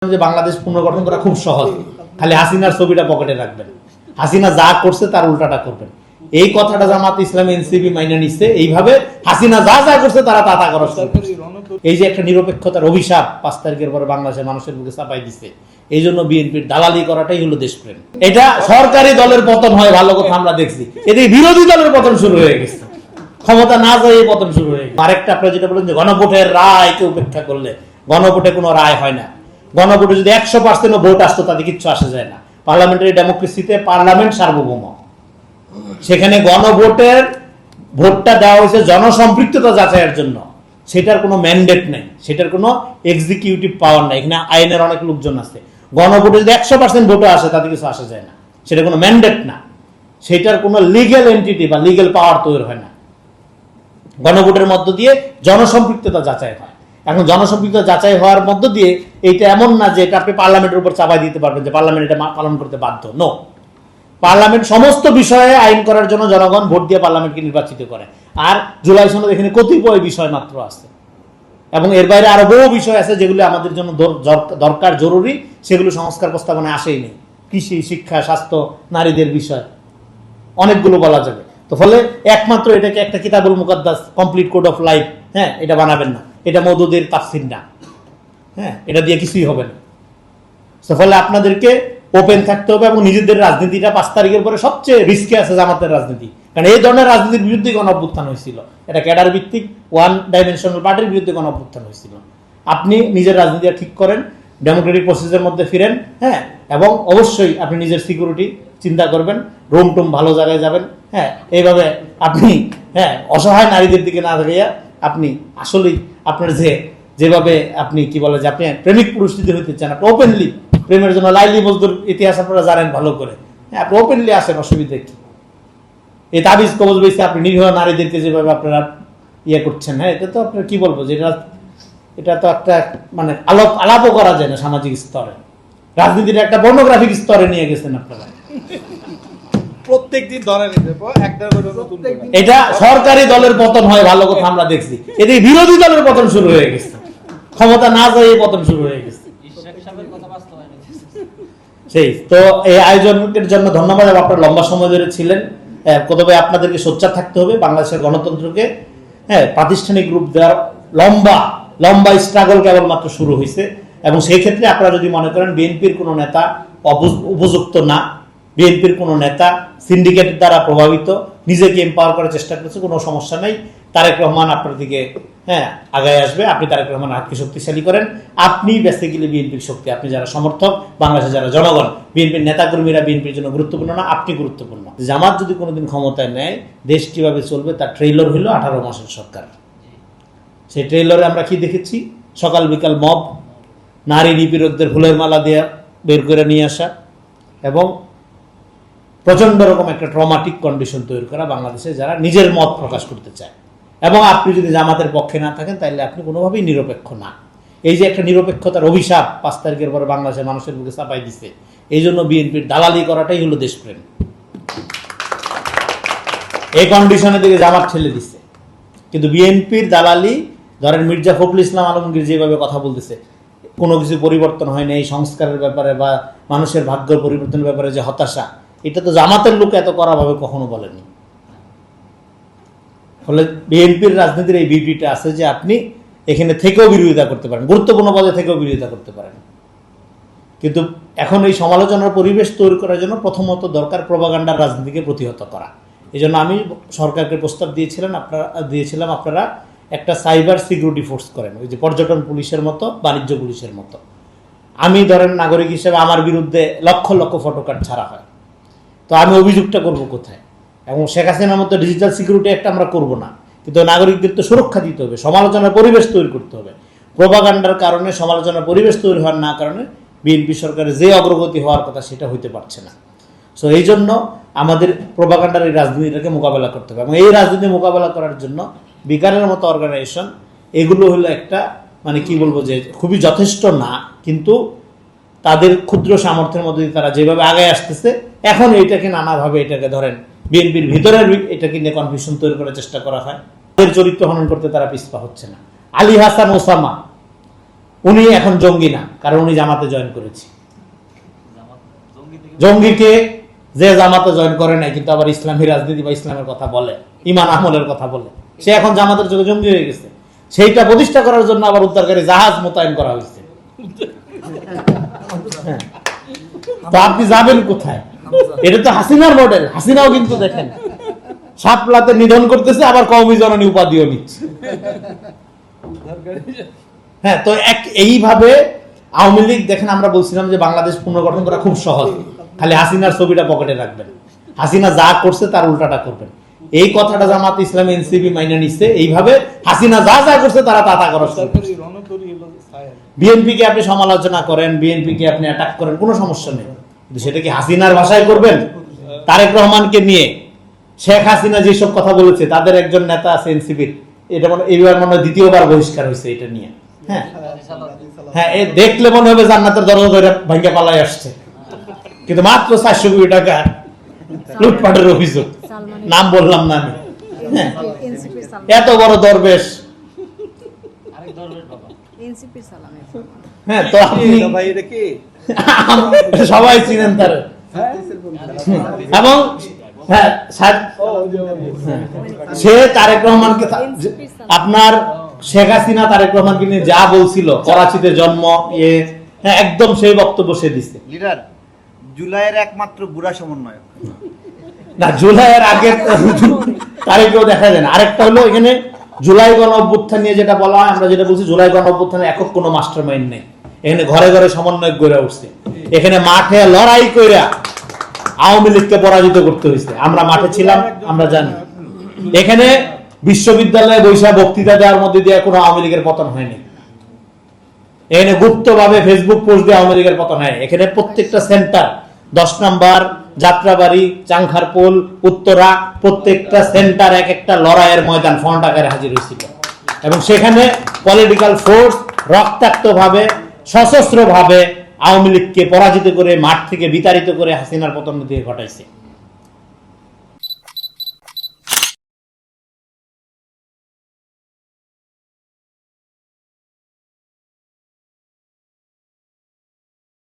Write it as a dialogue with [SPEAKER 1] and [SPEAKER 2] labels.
[SPEAKER 1] যে বাংলাদেশ পুনর্গঠন করা খুব সহজ, খালি হাসিনার ছবিটা পকেটে রাখবেন, হাসিনা যা করছে তার উল্টাটা করবেন। এই কথাটা জামাত ইসলামী এনসিপি মাইনে নিচ্ছে, এইভাবে হাসিনা যা যা করছে তারা তা তা করা শুরু করছে। এই যে একটা নিরপেক্ষতার অভিশাপ 5 তারিখের পরে বাংলাদেশের মানুষের বুকে চাপাই দিচ্ছে, এই জন্য বিএনপির দালালি করাটাই হলো দেশপ্রেম। এটা সরকারি দলের পতন হয় ভালো কথা আমরা দেখছি, এদিকে বিরোধী দলের পতন শুরু হয়ে গেছে, ক্ষমতা না যায় পতন শুরু হয়ে গেছে। আরেকটা আপনারা যেটা বলেন যে গণভোটের রায়কে উপেক্ষা করলে, গণভোটে কোনো রায় হয় না। গণভোটে যদি 100% ভোট আসতো তাতে কিচ্ছু আসে যায় না। পার্লামেন্টারি ডেমোক্রেসিতে পার্লামেন্ট সার্বভৌম, সেখানে গণভোটের ভোটটা দেওয়া হয়েছে জনসম্পৃক্ততা যাচাইয়ের জন্য, সেটার কোনো ম্যান্ডেট নেই, সেটার কোনো এক্সিকিউটিভ পাওয়ার নাই। এখানে আইনের অনেক লোকজন আছে, গণভোটে যদি 100% ভোটে আসে তাতে কিছু আসে যায় না, সেটা কোনো ম্যান্ডেট না, সেটার কোনো লিগ্যাল এন্টিটি বা লিগ্যাল পাওয়ার তৈরি হয় না। গণভোটের মধ্য দিয়ে জনসম্পৃক্ততা যাচাই হয়। এখন জনসম্পৃক্ততা যাচাই হওয়ার মধ্য দিয়ে এইটা এমন না যে এটা আপনি পার্লামেন্টের উপর চাপাই দিতে পারবেন যে পার্লামেন্ট এটা পালন করতে বাধ্য। নো, পার্লামেন্ট সমস্ত বিষয়ে আইন করার জন্য জনগণ ভোট দিয়ে পার্লামেন্টকে নির্বাচিত করে। আর জুলাই সনদ এখানে কতিপয় বিষয় মাত্র আছে, এবং এর বাইরে আরো বহু বিষয় আছে যেগুলো আমাদের জন্য দরকার, জরুরি, সেগুলো সংস্কার প্রস্তাবনায় আসেই নেই। কৃষি, শিক্ষা, স্বাস্থ্য, নারীদের বিষয় অনেকগুলো বলা যাবে। তো ফলে একমাত্র এটাকে একটা কিতাবুল মুকাদ্দাস, কমপ্লিট কোড অফ লাইফ, হ্যাঁ, এটা বানাবেন না, এটা মওদুদের তাফসীর না, হ্যাঁ, এটা দিয়ে কিছুই হবে না। তো ফলে আপনাদেরকে ওপেন থাকতে হবে, এবং নিজেদের রাজনীতিটা 5 তারিখের পরে সবচেয়ে রিস্কে আছে জামাতের রাজনীতি, কারণ এই ধরনের রাজনীতির বিরুদ্ধে গণ অভ্যুত্থান হয়েছিল, এটা ক্যাডার ভিত্তিক ওয়ান ডাইমেনশনাল পার্টির বিরুদ্ধে গণ অভ্যুত্থান হয়েছিল। আপনি নিজের রাজনীতিটা ঠিক করেন, ডেমোক্রেটিক প্রসেসের মধ্যে ফিরেন, হ্যাঁ, এবং অবশ্যই আপনি নিজের সিকিউরিটি চিন্তা করবেন, রুম টুম ভালো জায়গায় যাবেন, হ্যাঁ, এইভাবে আপনি, হ্যাঁ, অসহায় নারীদের দিকে না দাঁড়িয়ে আপনি আসলেই আপনার যেভাবে আপনি কি বলে যে আপনি প্রেমিক পুরুষ যদি হইতে চান, আপনি ওপেনলি প্রেমের জন্য লাইলি মজদুর ইতিহাস আপনারা জানেন ভালো করে, হ্যাঁ, আপনি ওপেনলি আসেন, অসুবিধা কি? এই তাবিজ কবজ বেশি আপনি নিরীহ নারীদেরকে যেভাবে আপনারা ইয়ে করছেন, হ্যাঁ, এটা তো আপনার কি বলবো যে এটা তো একটা মানে আলাপও করা যায় না সামাজিক স্তরে। রাজনীতির একটা পর্নোগ্রাফিক স্তরে নিয়ে গেছেন আপনারা।
[SPEAKER 2] প্রত্যেকদিন ধরে নিতে একটা
[SPEAKER 1] এটা সরকারি দলের পতন হয় ভালো কথা আমরা দেখছি, এদিকে বিরোধী দলের পতন শুরু হয়ে গেছে, ক্ষমতা না যায় পতন শুরু হয়ে গেছে। সেই তো এই আয়োজনের জন্য ধন্যবাদ, আপনারা লম্বা সময় ধরে ছিলেন। তবে আপনাদেরকে সোচ্চার থাকতে হবে, বাংলাদেশের গণতন্ত্রকে, হ্যাঁ, প্রাতিষ্ঠানিক রূপ দেওয়ার লম্বা স্ট্রাগল কেবলমাত্র শুরু হয়েছে। এবং সেই ক্ষেত্রে আপনারা যদি মনে করেন বিএনপির কোনো নেতা উপযুক্ত না, বিএনপির কোনো নেতা সিন্ডিকেটের দ্বারা প্রভাবিত, নিজেকে এম্পাওয়ার করার চেষ্টা করছে, কোনো সমস্যা নেই, তারেক রহমান আপনার দিকে, হ্যাঁ, আগায় আসবে। আপনি তারেক রহমান হাতকে শক্তিশালী করেন, আপনি বেসিক্যালি বিএনপির শক্তি। আপনি যারা সমর্থক, বাংলাদেশের যারা জনগণ, বিএনপির নেতাকর্মীরা বিএনপির জন্য গুরুত্বপূর্ণ না, আপনি গুরুত্বপূর্ণ। জামাত যদি কোনোদিন ক্ষমতায় নেয়, দেশ কিভাবে চলবে তার ট্রেইলর হলো 18 মাসের সরকার। সেই ট্রেইলরে আমরা কি দেখেছি? সকাল বিকাল মব, নারী নিপীড়কদের ফুলের মালা দিয়ে বের করে নিয়ে আসা, এবং প্রচন্ড রকম একটা ট্রমাটিক কন্ডিশন তৈরি করা বাংলাদেশে যারা নিজের মত প্রকাশ করতে চায়। এবং আপনি যদি জামাতের পক্ষে না থাকেন তাহলে আপনি কোনোভাবেই নিরপেক্ষ না। এই যে একটা নিরপেক্ষতার অভিশাপ 5 তারিখের পরে বাংলাদেশের মানুষের বুকে চাপাই দিচ্ছে, এই জন্য বিএনপির দালালি করাটাই হলো দেশপ্রেম। এই কন্ডিশনের দিকে জামাত ঠেলে দিচ্ছে, কিন্তু বিএনপির দালালি, ধরেন মির্জা ফখরুল ইসলাম আলমগীর যেভাবে কথা বলতেছে, কোনো কিছু পরিবর্তন হয়নি, এই সংস্কারের ব্যাপারে বা মানুষের ভাগ্য পরিবর্তনের ব্যাপারে যে হতাশা, এটা তো জামাতের লোক এত কড়াভাবে কখনো বলেনি। ফলে বিএনপির রাজনীতির এই বিউটিটা আছে যে আপনি এখানে থেকেও বিরোধিতা করতে পারেন, গুরুত্বপূর্ণ পদে থেকেও বিরোধিতা করতে পারেন। কিন্তু এখন এই সমালোচনার পরিবেশ তৈরি করার জন্য প্রথমত দরকার প্রপাগান্ডার রাজনীতিকে প্রতিহত করা। এই জন্য আমি সরকারকে প্রস্তাব দিয়েছিলাম আপনারা একটা সাইবার সিকিউরিটি ফোর্স করেন, ওই যে পর্যটন পুলিশের মতো, বাণিজ্য পুলিশের মতো। আমি ধরেন নাগরিক হিসেবে আমার বিরুদ্ধে লক্ষ লক্ষ ফটোকার্ড ছাড়া হয়, তো আমি অভিযোগটা করবো কোথায়? এবং শেখ হাসিনার মতো ডিজিটাল সিকিউরিটি একটা আমরা করব না, কিন্তু নাগরিকদের তো সুরক্ষা দিতে হবে, সমালোচনার পরিবেশ তৈরি করতে হবে। প্রপাগান্ডার কারণে, সমালোচনার পরিবেশ তৈরি হওয়ার না কারণে বিএনপি সরকারের যে অগ্রগতি হওয়ার কথা সেটা হইতে পারছে না। সো এই জন্য আমাদের প্রপাগান্ডার এই রাজনীতিটাকে মোকাবেলা করতে হবে, এবং এই রাজনীতি মোকাবেলা করার জন্য বিকারের মতো অর্গানাইজেশন, এগুলো হলো একটা মানে কি বলবো যে খুবই যথেষ্ট না, কিন্তু তাদের ক্ষুদ্র সামর্থ্যের মধ্যে তারা যেভাবে আগে আসতেছে, এখন এইটাকে নানাভাবে এটাকে ধরেন বিএনপির ভিতরের এটাকে নিয়ে কনফিউশন তৈরি করার চেষ্টা করা হয়। তাদের চরিত্র হনন করতে তারা পিছপা হচ্ছে না। আলী হাসান ওসামা উনি এখন জঙ্গি না, কারণ উনি জামাতে জয়েন করেছে। জঙ্গিকে যে জামাতে জয়েন করে নাই কিন্তু আবার ইসলামী রাজনীতি বা ইসলামের কথা বলে, ইমান আমলের কথা বলে, সে এখন জামাতের চোখে জঙ্গি হয়ে গেছে। সেইটা প্রতিষ্ঠা করার জন্য আবার উদ্ধারকারী জাহাজ মোতায়েন করা হয়েছে। হ্যাঁ, তো আপনি যাবেন কোথায়? এটা তো হাসিনার মডেল। হাসিনাও কিন্তু দেখেন শাপলাতে নিধন করতেছে, আবার কওমি জননী উপাধিও নিচ্ছে। হ্যাঁ, তো এইভাবে আওয়ামী লীগ দেখেন, আমরা বলছিলাম যে বাংলাদেশ পুনর্গঠন করা খুব সহজ, খালি হাসিনার ছবিটা পকেটে রাখবেন, হাসিনা যা করছে তার উল্টাটা করবেন। এই কথাটা জামাত ইসলামী এনসিপি মাইনে নিচ্ছে। এইভাবে হাসিনা যা যা করছে তারা তা তা করা। বিএনপি কে আপনি সমালোচনা করেন, বিএনপি কে আপনি অ্যাটাক করেন, কোনো সমস্যা নেই, কিন্তু সেটা কি হাসিনার ভাষায় করবেন? তারেক রহমানকে নিয়ে শেখ হাসিনা যেসব কথা বলেছে, তাদের একজন নেতা আছে এনসিপির, এটা মানে এইবার মনে হয় দ্বিতীয়বার বহিষ্কার হয়েছে এটা নিয়ে। হ্যাঁ হ্যাঁ, দেখলে মনে হবে জান্নাতের দরজা ধরে ভাঙ্গা পালাই আসছে, কিন্তু মাত্র 400 কোটি টাকা লুটপাটের অভিযোগ, নাম বললাম না আমি। হ্যাঁ, এত বড় দরবেশ। হ্যাঁ, তো আপনি সবাই চিনেন তার। এবং হ্যাঁ, সে তারেক রহমানকে, আপনার শেখ হাসিনা তারেক রহমানকে নিয়ে যা বলছিল, করাচিতে জন্ম, হ্যাঁ একদম সেই বক্তব্য সে দিচ্ছে।
[SPEAKER 2] লিডার জুলাইয়ের একমাত্র বুড়া সমন্বয়ক
[SPEAKER 1] না, জুলাইয়ের আগের তারিখেও দেখা যায় না। আরেকটা হলো, এখানে জুলাই গণ অভ্যুত্থান নিয়ে যেটা বলা হয়, আমরা যেটা বলছি, জুলাই গণ অভ্যুত্থানে একক কোনো মাস্টার মাইন্ড নেই। এখানে ঘরে ঘরে সমন্বয় গড়ে উঠছে, এখানে মাঠে লড়াই কইরা আওয়ামী লীগকে পরাজিত করতে হয়েছে। আমরা মাঠে ছিলাম, আমরা জানি। এখানে বিশ্ববিদ্যালয়ে বৈশা বক্তৃতা দেওয়ার মধ্যে দিয়ে কোনো আওয়ামী লীগের পতন হয়নি। এখানে গুপ্তভাবে ফেসবুক পোস্ট দিয়ে আওয়ামী লীগের পতন হয়। এখানে প্রত্যেকটা সেন্টার, 10 নম্বর, যাত্রাবাড়ি, চাংখারপুল, উত্তরা, প্রত্যেকটা সেন্টার এক একটা লড়াইয়ের ময়দান ফ্রন্ট আকারে হাজির হয়েছিল। এবং সেখানে পলিটিক্যাল ফোর্স রক্তাক্তভাবে, সশস্ত্রভাবে আওয়ামী লীগকে পরাজিত করে, মাঠ থেকে বিতাড়িত করে হাসিনার পতন দিয়ে ঘটাইছে।